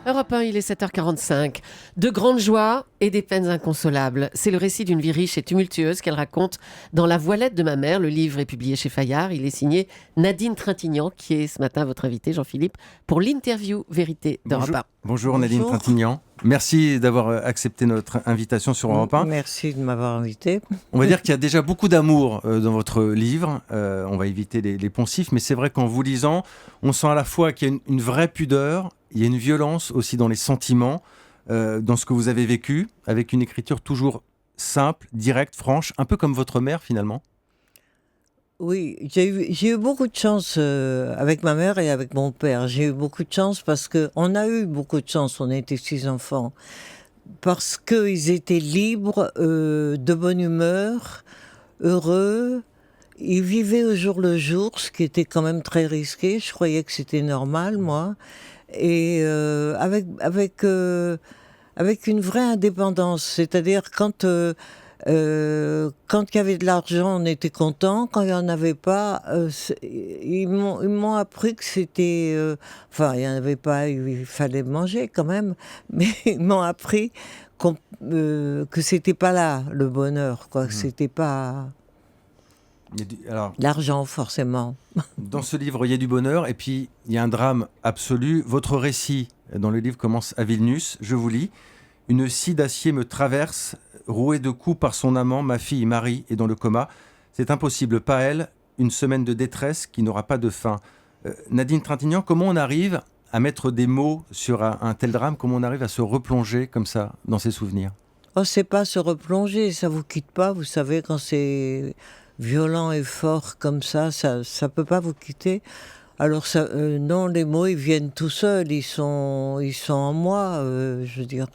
Europe 1, il est 7h45. De grandes joies et des peines inconsolables. C'est le récit d'une vie riche et tumultueuse qu'elle raconte dans La Voilette de ma mère. Le livre est publié chez Fayard. Il est signé Nadine Trintignant, qui est ce matin votre invité, Jean-Philippe, pour l'interview Vérité d'Europe 1. Bonjour Nadine Trintignant. Merci d'avoir accepté notre invitation sur Europe 1. Merci de m'avoir invité. On va dire qu'il y a déjà beaucoup d'amour dans votre livre. On va éviter les poncifs, mais c'est vrai qu'en vous lisant, on sent à la fois qu'il y a une vraie pudeur, il y a une violence aussi dans les sentiments, dans ce que vous avez vécu, avec une écriture toujours simple, directe, franche, un peu comme votre mère finalement. Oui, j'ai eu beaucoup de chance avec ma mère et avec mon père. J'ai eu beaucoup de chance parce qu'on a eu beaucoup de chance, on était 6 enfants. Parce qu'ils étaient libres, de bonne humeur, heureux. Ils vivaient au jour le jour, ce qui était quand même très risqué. Je croyais que c'était normal, moi. Et avec une vraie indépendance. C'est-à-dire quand il y avait de l'argent, on était content. Quand il n'y en avait pas, ils m'ont appris que c'était... enfin, il n'y en avait pas, il fallait manger quand même. Mais ils m'ont appris que c'était pas là, le bonheur, quoi. Que c'était pas... Alors, l'argent, forcément. dans ce livre, il y a du bonheur et puis il y a un drame absolu. Votre récit dans le livre commence à Vilnius. Je vous lis. Une scie d'acier me traverse, rouée de coups par son amant, ma fille Marie est dans le coma. C'est impossible, pas elle. Une semaine de détresse qui n'aura pas de fin. Nadine Trintignant, comment on arrive à mettre des mots sur un tel drame? Comment on arrive à se replonger comme ça dans ses souvenirs? Oh, c'est pas se replonger, ça vous quitte pas. Vous savez, quand c'est violent et fort comme ça peut pas vous quitter. Alors non, les mots ils viennent tout seuls, ils sont en moi. Je veux dire,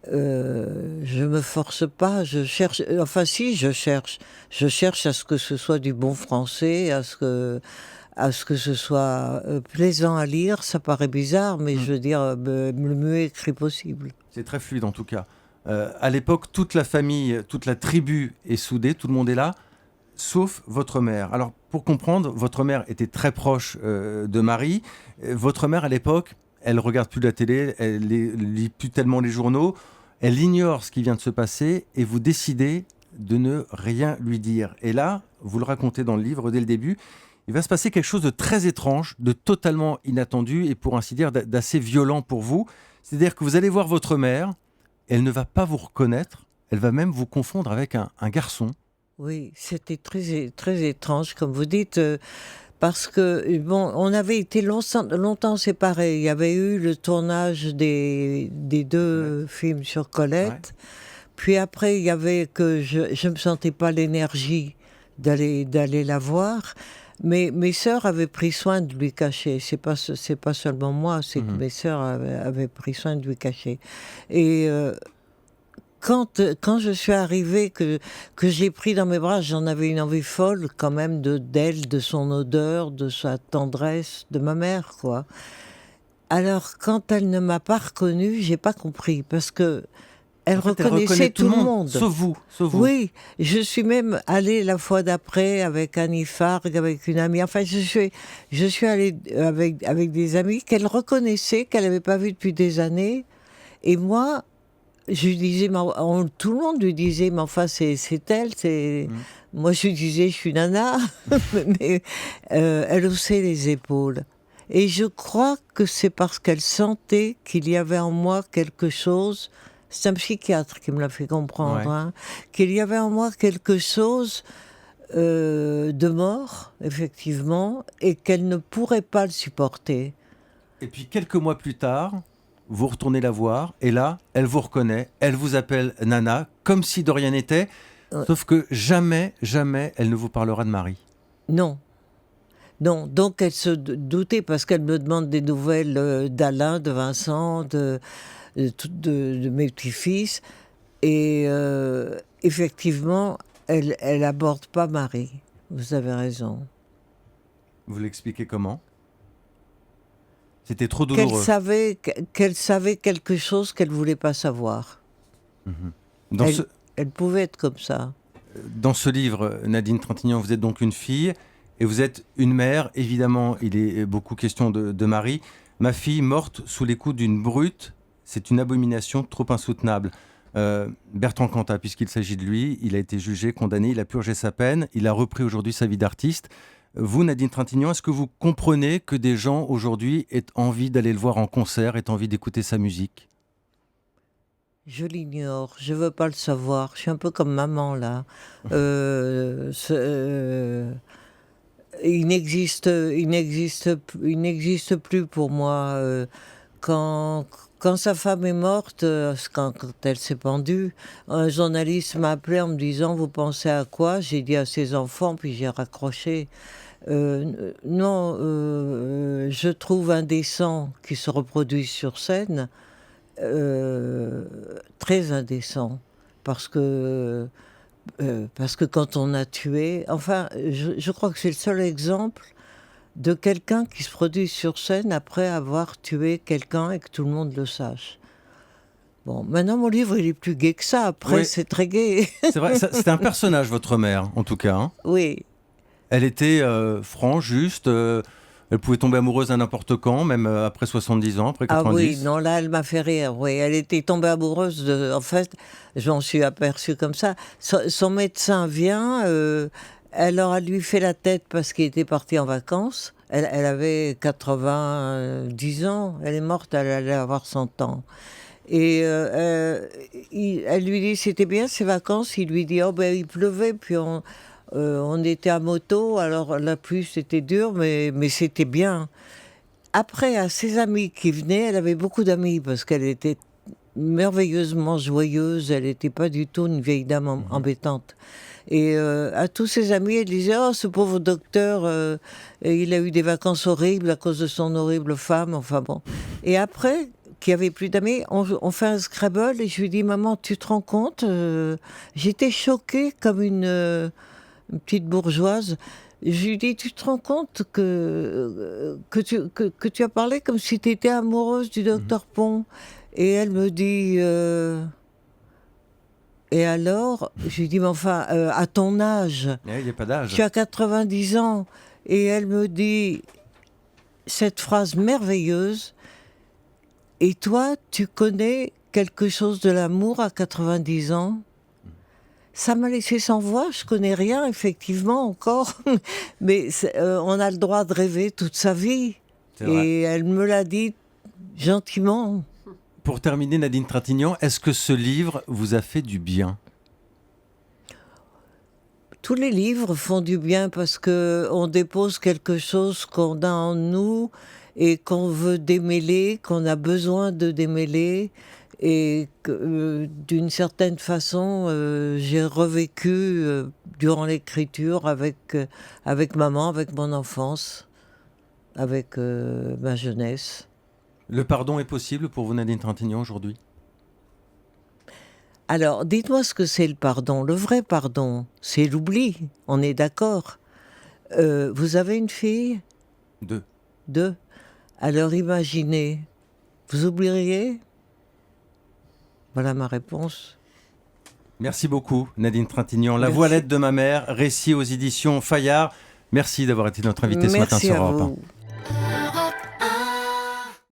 je me force pas, je cherche. Enfin, si, je cherche à ce que ce soit du bon français, à ce que ce soit plaisant à lire. Ça paraît bizarre, mais je veux dire, le mieux écrit possible. C'est très fluide en tout cas. À l'époque, toute la famille, toute la tribu est soudée, tout le monde est là, sauf votre mère. Alors, pour comprendre, votre mère était très proche de Marie. Votre mère, à l'époque, elle regarde plus la télé, elle lit plus tellement les journaux, elle ignore ce qui vient de se passer et vous décidez de ne rien lui dire. Et là, vous le racontez dans le livre dès le début, il va se passer quelque chose de très étrange, de totalement inattendu et pour ainsi dire d'assez violent pour vous. C'est-à-dire que vous allez voir votre mère, elle ne va pas vous reconnaître, elle va même vous confondre avec un garçon. Oui, c'était très, très étrange, comme vous dites, parce que, bon, on avait été longtemps séparés. Il y avait eu le tournage des 2 films sur Colette. Ouais. Puis après, il y avait que je me sentais pas l'énergie d'aller la voir. Mais mes sœurs avaient pris soin de lui cacher. C'est pas seulement moi, c'est que mes sœurs avaient pris soin de lui cacher. Et quand je suis arrivée, que j'ai pris dans mes bras, j'en avais une envie folle quand même d'elle, de son odeur, de sa tendresse, de ma mère, quoi. Alors, quand elle ne m'a pas reconnue, j'ai pas compris, parce que elle reconnaissait tout le monde. Sauf vous. Oui, je suis même allée la fois d'après avec Annie Farg, avec une amie. Enfin, je suis allée avec des amis qu'elle reconnaissait, qu'elle n'avait pas vues depuis des années. Et moi, je lui disais, tout le monde lui disait, mais enfin, c'est elle. Moi, je lui disais, je suis Nana. Mais elle haussait les épaules. Et je crois que c'est parce qu'elle sentait qu'il y avait en moi quelque chose. C'est un psychiatre qui me l'a fait comprendre, ouais. Qu'il y avait en moi quelque chose de mort, effectivement, et qu'elle ne pourrait pas le supporter. Et puis quelques mois plus tard, vous retournez la voir, et là, elle vous reconnaît, elle vous appelle Nana, comme si de rien n'était, sauf que jamais, elle ne vous parlera de Marie. Non. Non, donc elle se doutait, parce qu'elle me demande des nouvelles d'Alain, de Vincent, de mes petits-fils, et effectivement, elle aborde pas Marie. Vous avez raison. Vous l'expliquez comment? C'était trop douloureux. Qu'elle savait quelque chose qu'elle voulait pas savoir. Elle pouvait être comme ça. Dans ce livre, Nadine Trintignant, vous êtes donc une fille et vous êtes une mère. Évidemment, il est beaucoup question de Marie. Ma fille morte sous les coups d'une brute, c'est une abomination trop insoutenable. Bertrand Cantat, puisqu'il s'agit de lui, il a été jugé, condamné, il a purgé sa peine, il a repris aujourd'hui sa vie d'artiste. Vous, Nadine Trintignant, est-ce que vous comprenez que des gens aujourd'hui aient envie d'aller le voir en concert, aient envie d'écouter sa musique ? Je l'ignore, je veux pas le savoir. Je suis un peu comme maman là. Il n'existe plus pour moi. Quand sa femme est morte, quand elle s'est pendue, un journaliste m'a appelé en me disant vous pensez à quoi? J'ai dit à ses enfants, puis j'ai raccroché. Non, je trouve indécent qu'il se reproduise sur scène. Très indécent parce que quand on a tué, enfin, je crois que c'est le seul exemple de quelqu'un qui se produit sur scène après avoir tué quelqu'un et que tout le monde le sache. Bon, maintenant mon livre il est plus gai que ça. Après, oui. C'est très gai. C'est vrai, c'était un personnage, votre mère, en tout cas. Hein. Oui. Elle était franche, juste. Elle pouvait tomber amoureuse à n'importe quand, même après 70 ans, après 90. Ah oui, non, là, elle m'a fait rire. Oui, elle était tombée amoureuse de... En fait, j'en suis aperçue comme ça. Son médecin vient, elle aura lui fait la tête parce qu'il était parti en vacances. Elle avait 90 ans. Elle est morte, elle allait avoir 100 ans. Et elle lui dit, c'était bien ces vacances. Il lui dit, oh ben, il pleuvait, puis on était à moto, alors la pluie c'était dur, mais c'était bien. Après, à ses amis qui venaient, elle avait beaucoup d'amis parce qu'elle était merveilleusement joyeuse, elle n'était pas du tout une vieille dame embêtante. Et à tous ses amis, elle disait « Oh, ce pauvre docteur, il a eu des vacances horribles à cause de son horrible femme. » Enfin bon. Et après, qu'il n'y avait plus d'amis, on fait un Scrabble et je lui dis « Maman, tu te rends compte J'étais choquée comme une petite bourgeoise. Je lui dis, tu te rends compte que tu as parlé comme si tu étais amoureuse du docteur Pont. Et elle me dit, et alors, je lui dis, mais enfin, à ton âge, Il n'y a pas d'âge. tu as 90 ans. Et elle me dit cette phrase merveilleuse, et toi, tu connais quelque chose de l'amour à 90 ans ? Ça m'a laissé sans voix, je connais rien, effectivement, encore. Mais on a le droit de rêver toute sa vie. Et elle me l'a dit gentiment. Pour terminer, Nadine Trintignant, est-ce que ce livre vous a fait du bien ? Tous les livres font du bien parce qu'on dépose quelque chose qu'on a en nous et qu'on veut démêler, qu'on a besoin de démêler. Et d'une certaine façon, j'ai revécu durant l'écriture avec maman, avec mon enfance, avec ma jeunesse. Le pardon est possible pour vous, Nadine Trintignant, aujourd'hui ? Alors, dites-moi ce que c'est le pardon. Le vrai pardon, c'est l'oubli, on est d'accord. Vous avez une fille ? 2. 2. Alors imaginez, vous oublieriez ? Voilà ma réponse. Merci beaucoup, Nadine Trintignant. La Merci. voilette de ma mère, récit aux éditions Fayard. Merci d'avoir été notre invitée ce matin sur Europe 1.